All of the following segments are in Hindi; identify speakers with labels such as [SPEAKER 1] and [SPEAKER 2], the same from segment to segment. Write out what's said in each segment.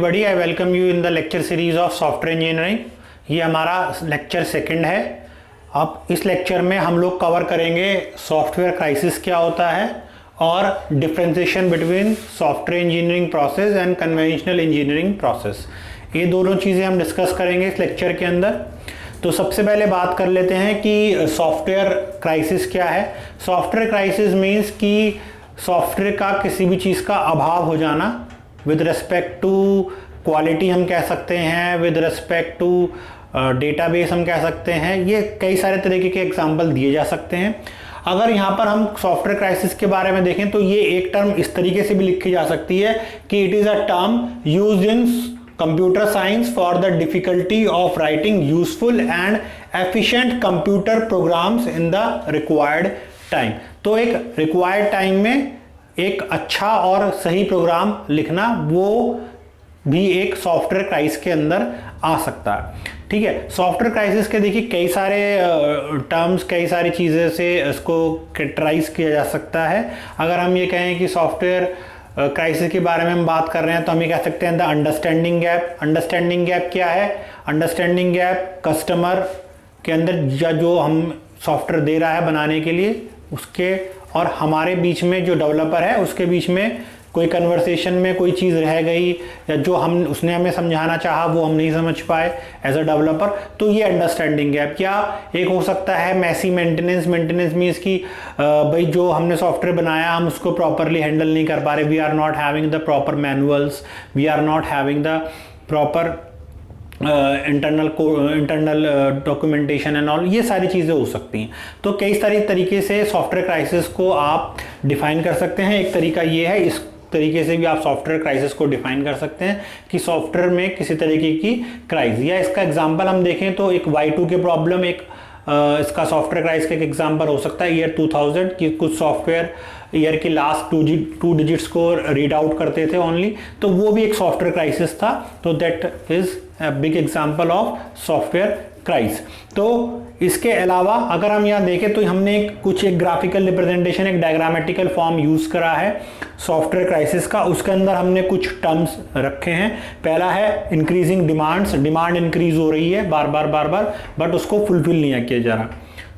[SPEAKER 1] Everybody, I welcome you in the lecture series of software engineering. ये हमारा लेक्चर सेकंड है। अब इस लेक्चर में हम लोग कवर करेंगे सॉफ्टवेयर क्राइसिस क्या होता है और differentiation between software engineering process and conventional engineering process. ये दोनों चीज़ें हम डिस्कस करेंगे इस लेक्चर के अंदर। तो सबसे पहले बात कर लेते हैं कि सॉफ्टवेयर क्राइसिस क्या है। सॉफ्टवेयर क्राइसिस मीन्स कि सॉफ्टवेयर का किसी भी चीज़ का अभाव हो जाना विद रिस्पेक्ट टू क्वालिटी हम कह सकते हैं, विद रिस्पेक्ट टू डेटाबेस हम कह सकते हैं। ये कई सारे तरीके के एग्जांपल दिए जा सकते हैं। अगर यहाँ पर हम सॉफ्टवेयर क्राइसिस के बारे में देखें तो ये एक टर्म इस तरीके से भी लिखी जा सकती है कि it is a term used in computer science for the difficulty of writing useful and efficient computer programs in the required time. तो एक रिक्वायर्ड टाइम में एक अच्छा और सही प्रोग्राम लिखना, वो भी एक सॉफ्टवेयर क्राइसिस के अंदर आ सकता है। ठीक है, सॉफ्टवेयर क्राइसिस के देखिए कई सारे टर्म्स, कई सारी चीज़ें से इसको कैटेगराइज किया जा सकता है। अगर हम ये कहें कि सॉफ्टवेयर क्राइसिस के बारे में हम बात कर रहे हैं तो हम ये कह सकते हैं the understanding gap. Understanding gap क्या है? अंडरस्टैंडिंग गैप कस्टमर के अंदर या जो हम सॉफ्टवेयर दे रहा है बनाने के लिए उसके और हमारे बीच में जो डेवलपर है उसके बीच में कोई कन्वर्सेशन में कोई चीज़ रह गई या जो उसने हमें समझाना चाहा वो हम नहीं समझ पाए एज अ डेवलपर, तो ये अंडरस्टैंडिंग गैप। क्या एक हो सकता है मैसी मेंटेनेंस। मेंटेनेंस मीन्स कि भाई जो हमने सॉफ्टवेयर बनाया हम उसको प्रॉपरली हैंडल नहीं कर पा रहे। We are not having the proper manuals, we are not having the proper internal documentation and all. ये सारी चीज़ें हो सकती हैं। तो कई सारी तरीके से सॉफ्टवेयर क्राइसिस को आप डिफाइन कर सकते हैं। एक तरीका ये है, इस तरीके से भी आप सॉफ्टवेयर क्राइसिस को डिफाइन कर सकते हैं कि सॉफ्टवेयर में किसी तरीके की क्राइसिस। या इसका एग्जांपल हम देखें तो एक Y2 के प्रॉब्लम एक इसका सॉफ्टवेयर क्राइसिस का एक एग्जांपल हो सकता है। ईयर 2000 की कुछ सॉफ्टवेयर ईयर की लास्ट टू डिजिट्स को रीड आउट करते थे ओनली, तो वो भी एक सॉफ्टवेयर क्राइसिस था। तो that is a big example of software crisis. तो इसके अलावा अगर हम यहाँ देखें तो हमने एक ग्राफिकल रिप्रेजेंटेशन, एक डायग्रामेटिकल फॉर्म यूज करा है सॉफ्टवेयर क्राइसिस का। उसके अंदर हमने कुछ टर्म्स रखे हैं। पहला है इंक्रीजिंग डिमांड्स, डिमांड इंक्रीज हो रही है बार बार बट उसको फुलफिल नहीं किया जा रहा।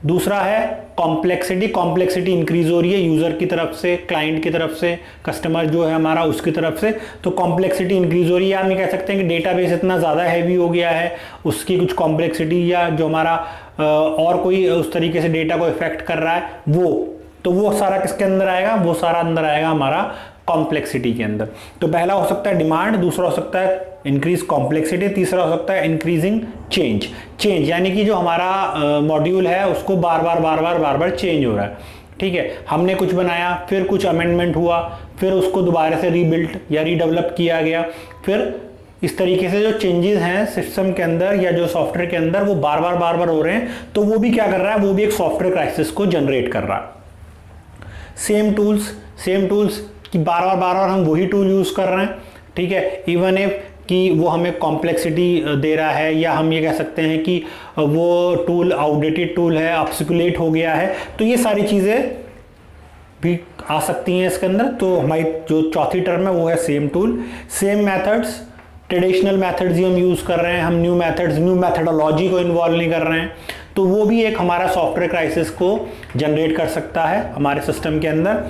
[SPEAKER 1] दूसरा है कॉम्प्लेक्सिटी, कॉम्प्लेक्सिटी इंक्रीज हो रही है यूज़र की तरफ से, क्लाइंट की तरफ से, कस्टमर जो है हमारा उसकी तरफ से, तो कॉम्प्लेक्सिटी इंक्रीज हो रही है। हम ये कह सकते हैं कि डेटाबेस इतना ज़्यादा हैवी हो गया है, उसकी कुछ कॉम्प्लेक्सिटी या जो हमारा और कोई उस तरीके से डेटा को इफेक्ट कर रहा है वो सारा किसके अंदर आएगा? वो सारा अंदर आएगा हमारा कॉम्प्लेक्सिटी के अंदर। तो पहला हो सकता है डिमांड, दूसरा हो सकता है इंक्रीज कॉम्प्लेक्सिटी, तीसरा हो सकता है इंक्रीजिंग चेंज यानी कि जो हमारा मॉड्यूल है उसको बार बार चेंज हो रहा है। ठीक है, हमने कुछ बनाया, फिर कुछ अमेंडमेंट हुआ, फिर उसको दोबारा से रीबिल्ट या रीडेवलप किया गया, फिर इस तरीके से जो चेंजेस हैं सिस्टम के अंदर या जो सॉफ्टवेयर के अंदर वो बार बार हो रहे हैं। तो वो भी क्या कर रहा है? वो भी एक सॉफ्टवेयर क्राइसिस को जनरेट कर रहा है। सेम टूल्स कि बार बार हम वही टूल यूज कर रहे हैं। ठीक है, इवन इफ कि वो हमें कॉम्प्लेक्सिटी दे रहा है, या हम ये कह सकते हैं कि वो टूल आउटडेटेड टूल है, अपस्कुलेट हो गया है, तो ये सारी चीज़ें भी आ सकती हैं इसके अंदर। तो हमारी जो चौथी टर्म है वो है same tool. Same methods, traditional methods ही हम यूज़ कर रहे हैं, हम न्यू मैथडोलॉजी को इन्वॉल्व नहीं कर रहे हैं, तो वो भी एक हमारा सॉफ्टवेयर क्राइसिस को जनरेट कर सकता है हमारे सिस्टम के अंदर।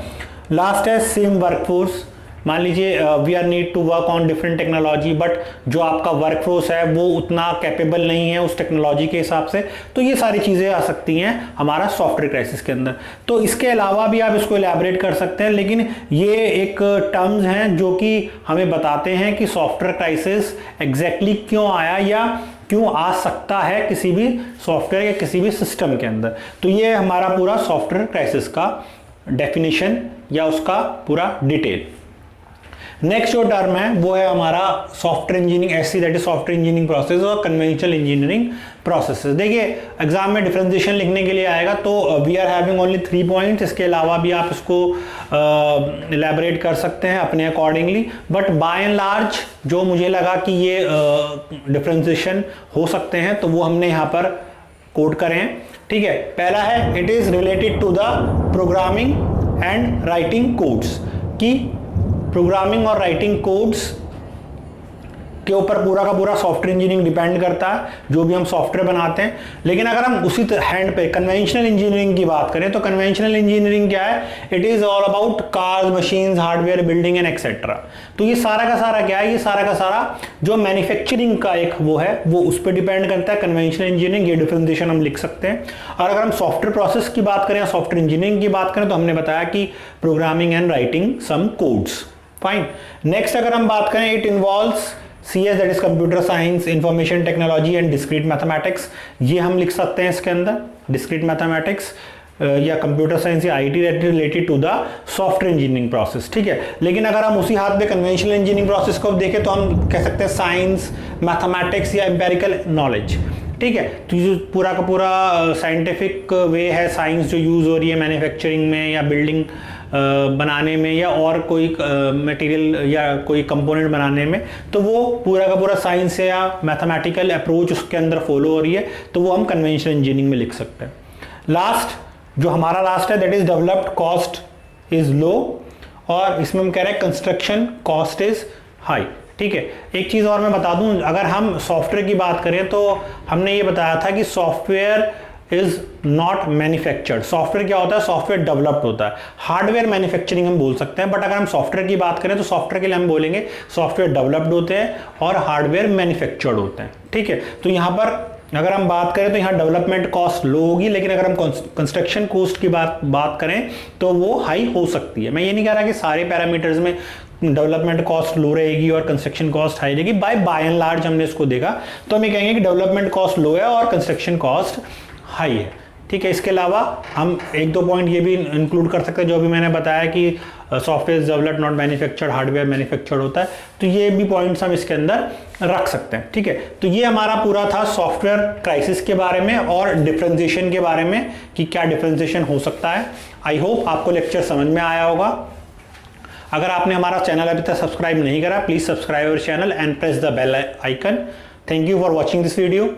[SPEAKER 1] लास्ट है सेम वर्कफोर्स। मान लीजिए we are need to work on different technology, but जो आपका वर्कफोर्स है वो उतना कैपेबल नहीं है उस टेक्नोलॉजी के हिसाब से, तो ये सारी चीज़ें आ सकती हैं हमारा सॉफ्टवेयर क्राइसिस के अंदर। तो इसके अलावा भी आप इसको एलैबोरेट कर सकते हैं, लेकिन ये एक टर्म्स हैं जो कि हमें बताते हैं कि सॉफ्टवेयर क्राइसिस एग्जैक्टली क्यों आया या क्यों आ सकता है किसी भी सॉफ्टवेयर या किसी भी सिस्टम के अंदर। तो ये हमारा पूरा सॉफ्टवेयर क्राइसिस का डेफिनेशन या उसका पूरा डिटेल। नेक्स्ट जो टर्म है वो है हमारा software engineering, SC that is software engineering process और कन्वेंशनल इंजीनियरिंग प्रोसेसेस। देखिए एग्जाम में डिफरेंशिएशन लिखने के लिए आएगा तो we are having only 3 points. इसके अलावा भी आप इसको इलैबोरेट कर सकते हैं अपने accordingly, but by and large जो मुझे लगा कि ये डिफरेंशिएशन हो सकते हैं तो वो हमने यहाँ पर कोड करें हैं। ठीक है, पहला है it is related to the programming and writing codes, कि प्रोग्रामिंग और राइटिंग कोड्स के ऊपर पूरा का पूरा सॉफ्टवेयर इंजीनियरिंग डिपेंड करता है, जो भी हम सॉफ्टवेयर बनाते हैं। लेकिन अगर हम उसी हैंड पे कन्वेंशनल इंजीनियरिंग की बात करें तो कन्वेंशनल इंजीनियरिंग क्या है, it is all about cars, machines, hardware, building and etcetera. तो ये सारा का सारा क्या है, ये सारा का सारा जो मैन्युफैक्चरिंग का एक वो है वो उस पर डिपेंड करता है। कन्वेंशनल इंजीनियरिंग, ये डिफरेंशिएशन हम लिख सकते हैं। और अगर हम सॉफ्टवेयर प्रोसेस की बात करें, सॉफ्टवेयर इंजीनियरिंग की बात करें, तो हमने बताया कि programming and writing some codes. Fine. Next अगर हम बात करें, it involves CS, that is computer science, information technology and discrete mathematics. ये हम लिख सकते हैं इसके अंदर, डिस्क्रीट मैथमेटिक्स या कंप्यूटर साइंस या IT related to the software engineering process, ठीक है। लेकिन अगर हम उसी हाथ में कन्वेंशनल इंजीनियरिंग प्रोसेस को देखें तो हम कह सकते हैं साइंस, मैथमेटिक्स या एम्पेरिकल नॉलेज, ठीक है। तो जो पूरा का पूरा साइंटिफिक वे है, साइंस जो यूज हो रही है मैन्युफैक्चरिंग में या बिल्डिंग बनाने में या और कोई मटेरियल या कोई कंपोनेंट बनाने में, तो वो पूरा का पूरा साइंस या मैथमेटिकल अप्रोच उसके अंदर फॉलो हो रही है, तो वो हम कन्वेंशनल इंजीनियरिंग में लिख सकते हैं। लास्ट जो हमारा लास्ट है, that is developed cost is low, और इसमें हम कह रहे हैं कंस्ट्रक्शन कॉस्ट इज हाई, ठीक है। एक चीज़ और मैं बता दूं, अगर हम सॉफ्टवेयर की बात करें तो हमने ये बताया था कि software is not manufactured. Software क्या होता है, सॉफ्टवेयर डेवलप्ड होता है। हार्डवेयर मैन्युफैक्चरिंग हम बोल सकते हैं, बट अगर हम सॉफ्टवेयर की बात करें तो सॉफ्टवेयर के लिए हम बोलेंगे सॉफ्टवेयर डेवलप्ड होते हैं और हार्डवेयर मैन्युफैक्चर्ड होते हैं, ठीक है। तो यहाँ पर अगर हम बात करें तो यहाँ डेवलपमेंट कॉस्ट लो होगी, लेकिन अगर हम कंस्ट्रक्शन कॉस्ट की बात करें तो वो हाई हो सकती है। मैं ये नहीं कह रहा कि सारे पैरामीटर्स में डेवलपमेंट कॉस्ट लो रहेगी और कंस्ट्रक्शन कॉस्ट हाई रहेगी। बाय एंड लार्ज हमने इसको देखा तो हम ये कहेंगे कि डेवलपमेंट कॉस्ट लो है और कंस्ट्रक्शन कॉस्ट हाई है, ठीक है। इसके अलावा हम एक दो पॉइंट ये भी इंक्लूड कर सकते हैं, जो भी मैंने बताया कि software developed not manufactured, hardware manufactured होता है, तो ये भी पॉइंट्स हम इसके अंदर रख सकते हैं, ठीक है। तो ये हमारा पूरा था सॉफ्टवेयर क्राइसिस के बारे में और डिफरेंशिएशन के बारे में कि क्या डिफरेंशिएशन हो सकता है। आई होप आपको लेक्चर समझ में आया होगा। अगर आपने हमारा चैनल अभी तक सब्सक्राइब नहीं करा, please subscribe our channel and press the bell icon. Thank you for watching this video.